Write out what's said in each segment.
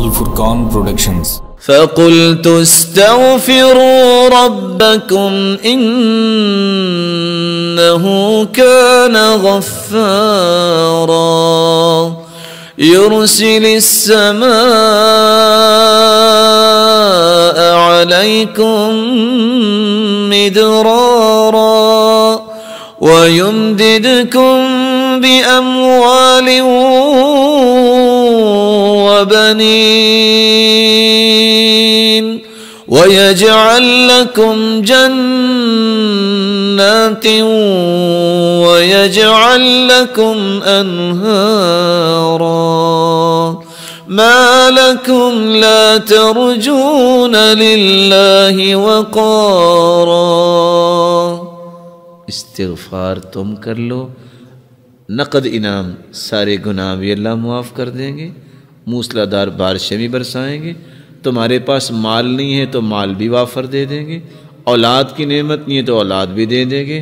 الفرقان پروڈکشنز۔ فَقُلْتُ اسْتَغْفِرُوا رَبَّكُمْ إِنَّهُ كَانَ غَفَّارًا يُرْسِلِ السَّمَاءَ عَلَيْكُمْ مِدْرَارًا وَيُمْدِدْكُمْ بِأَمْوَالٍ وَبَنِينَ وَيَجْعَلْ لَكُمْ جَنَّاتٍ وَيَجْعَلْ لَكُمْ أَنْهَارًا مَا لَكُمْ لَا تَرْجُونَ لِلَّهِ وَقَارًا۔ استغفار تم کر لو، نقد انعام سارے گناہ بھی اللہ معاف کر دیں گے، موسلا دار بارشیں بھی برسائیں گے، تمہارے پاس مال نہیں ہے تو مال بھی وافر دے دیں گے، اولاد کی نعمت نہیں ہے تو اولاد بھی دے دیں گے۔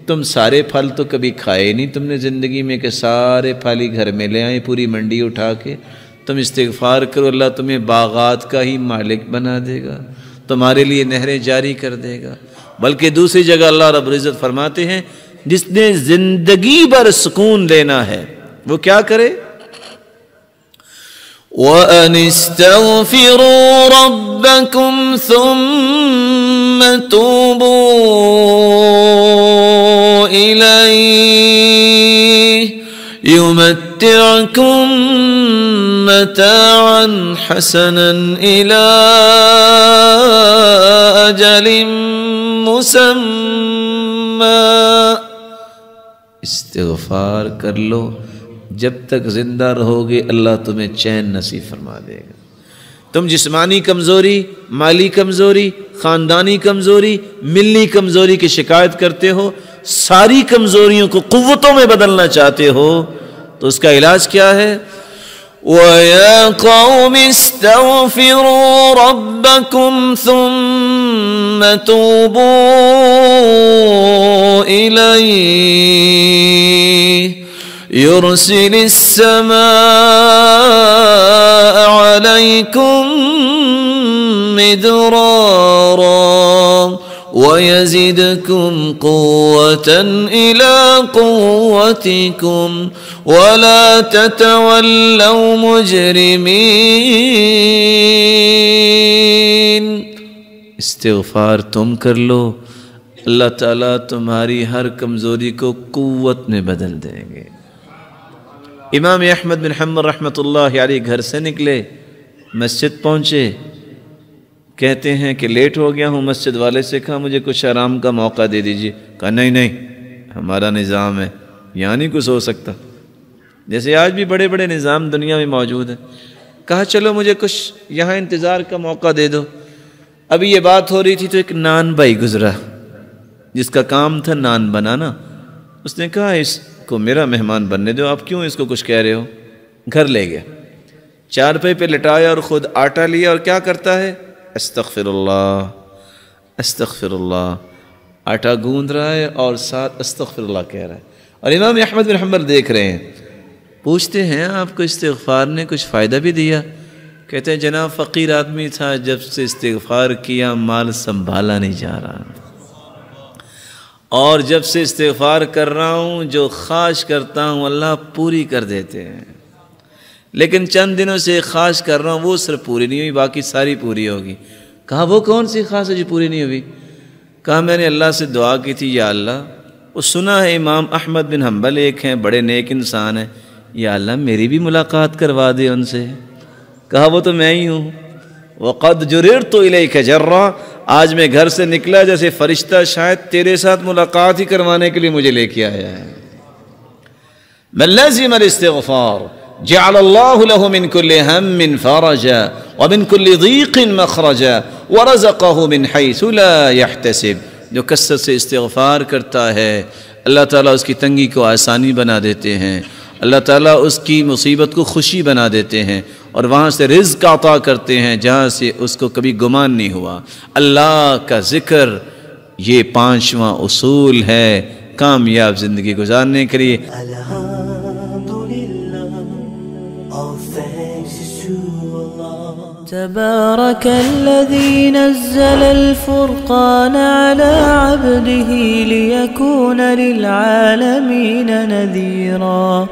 تم سارے پھل تو کبھی کھائے نہیں تم نے زندگی میں کہ سارے پھل ہی گھر میں لے آئیں پوری منڈی اٹھا کے۔ تم استغفار کرو، اللہ تمہیں باغات کا ہی مالک بنا دے گا، تمہارے لیے نہریں جاری کر دے گا۔ بلکہ دوسری جگہ اللہ رب العزت فرماتے ہیں جس نے زندگی بھر سکون لینا ہے وہ کیا کرے؟ وَأَنِ اسْتَغْفِرُوا رَبَّكُمْ ثُمَّ تُوبُوا إِلَيْهِ يُمَتِّعْكُمْ مَتَاعًا حَسَنًا إِلَىٰ أَجَلٍ مُّسَمًّى۔ استغفار کر لو، جب تک زندہ رہو گے اللہ تمہیں چین نصیب فرما دے گا۔ تم جسمانی کمزوری، مالی کمزوری، خاندانی کمزوری، ملی کمزوری کی شکایت کرتے ہو، ساری کمزوریوں کو قوتوں میں بدلنا چاہتے ہو تو اس کا علاج کیا ہے؟ وَيَا قَوْمِ اسْتَغْفِرُوا رَبَّكُمْ ثُمَّ تُوبُوا إِلَيْهِ يُرْسِلِ السَّمَاءَ عَلَيْكُمْ مِدْرَارًا وَيَزِدْكُمْ قُوَّةً إِلَىٰ قُوَّتِكُمْ وَلَا تَتَوَلَّوْا مُجْرِمِينَ۔ استغفار تم کر لو، اللہ تعالیٰ تمہاری ہر کمزوری کو قوت میں بدل دیں گے۔ امام احمد بن حنبل رحمۃ اللہ علیہ گھر سے نکلے، مسجد پہنچے، کہتے ہیں کہ لیٹ ہو گیا ہوں، مسجد والے سے کہا مجھے کچھ آرام کا موقع دے دیجیے، کہا نہیں ہمارا نظام ہے، یہاں نہیں کچھ ہو سکتا، جیسے آج بھی بڑے بڑے نظام دنیا میں موجود ہیں۔ کہا چلو مجھے کچھ یہاں انتظار کا موقع دے دو۔ ابھی یہ بات ہو رہی تھی تو ایک نان بھائی گزرا جس کا کام تھا نان بنانا، اس نے کہا اس کو میرا مہمان بننے دو، آپ کیوں اس کو کچھ کہہ رہے ہو؟ گھر لے گیا، چارپائی پہ لٹایا اور خود آٹا لیا اور کیا کرتا ہے؟ استغفر اللہ استغفر اللہ، آٹا گوندھ رہا ہے اور ساتھ استغفر اللہ کہہ رہا ہے۔ اور امام احمد بن حنبل دیکھ رہے ہیں، پوچھتے ہیں آپ کو استغفار نے کچھ فائدہ بھی دیا؟ کہتے ہیں جناب فقیر آدمی تھا، جب سے استغفار کیا مال سنبھالا نہیں جا رہا، اور جب سے استغفار کر رہا ہوں جو خواہش کرتا ہوں اللہ پوری کر دیتے ہیں، لیکن چند دنوں سے خواہش کر رہا ہوں وہ صرف پوری نہیں ہوئی، باقی ساری پوری ہوگی۔ کہا وہ کون سی خواہش ہے جو پوری نہیں ہوئی؟ کہا میں نے اللہ سے دعا کی تھی یا اللہ، وہ سنا ہے امام احمد بن حنبل ایک ہیں بڑے نیک انسان ہیں، یا اللہ میری بھی ملاقات کروا دے ان سے۔ کہا وہ تو میں ہی ہوں۔ وَقَدْ جُرِرْتُ إِلَيْكَ جَرًّا، آج میں گھر سے نکلا جیسے فرشتہ شاید تیرے ساتھ ملاقات ہی کروانے کے لیے مجھے لے کے آیا ہے۔ مَنْ لَزِمَ الْإِسْتِغْفَارَ جَعَلَ اللَّهُ لَهُ مِنْ كُلِّ هَمٍّ فَرَجًا وَمِنْ كُلِّ ضِيقٍ مَخْرَجًا وَرَزَقَهُ مِنْ حَيْثُ لَا يَحْتَسِبُ۔ جو کثرت سے استغفار کرتا ہے اللہ تعالیٰ اس کی تنگی کو آسانی بنا دیتے ہیں، اللہ تعالیٰ اس کی مصیبت کو خوشی بنا دیتے ہیں، اور وہاں سے رزق عطا کرتے ہیں جہاں سے اس کو کبھی گمان نہیں ہوا۔ اللہ کا ذکر یہ 5واں اصول ہے کامیاب زندگی گزارنے کے لیے۔ الحمدللہ thanks is to Allah. تبارك الذي نزل الفرقان على عبده ليكون للعالمين نذيرا.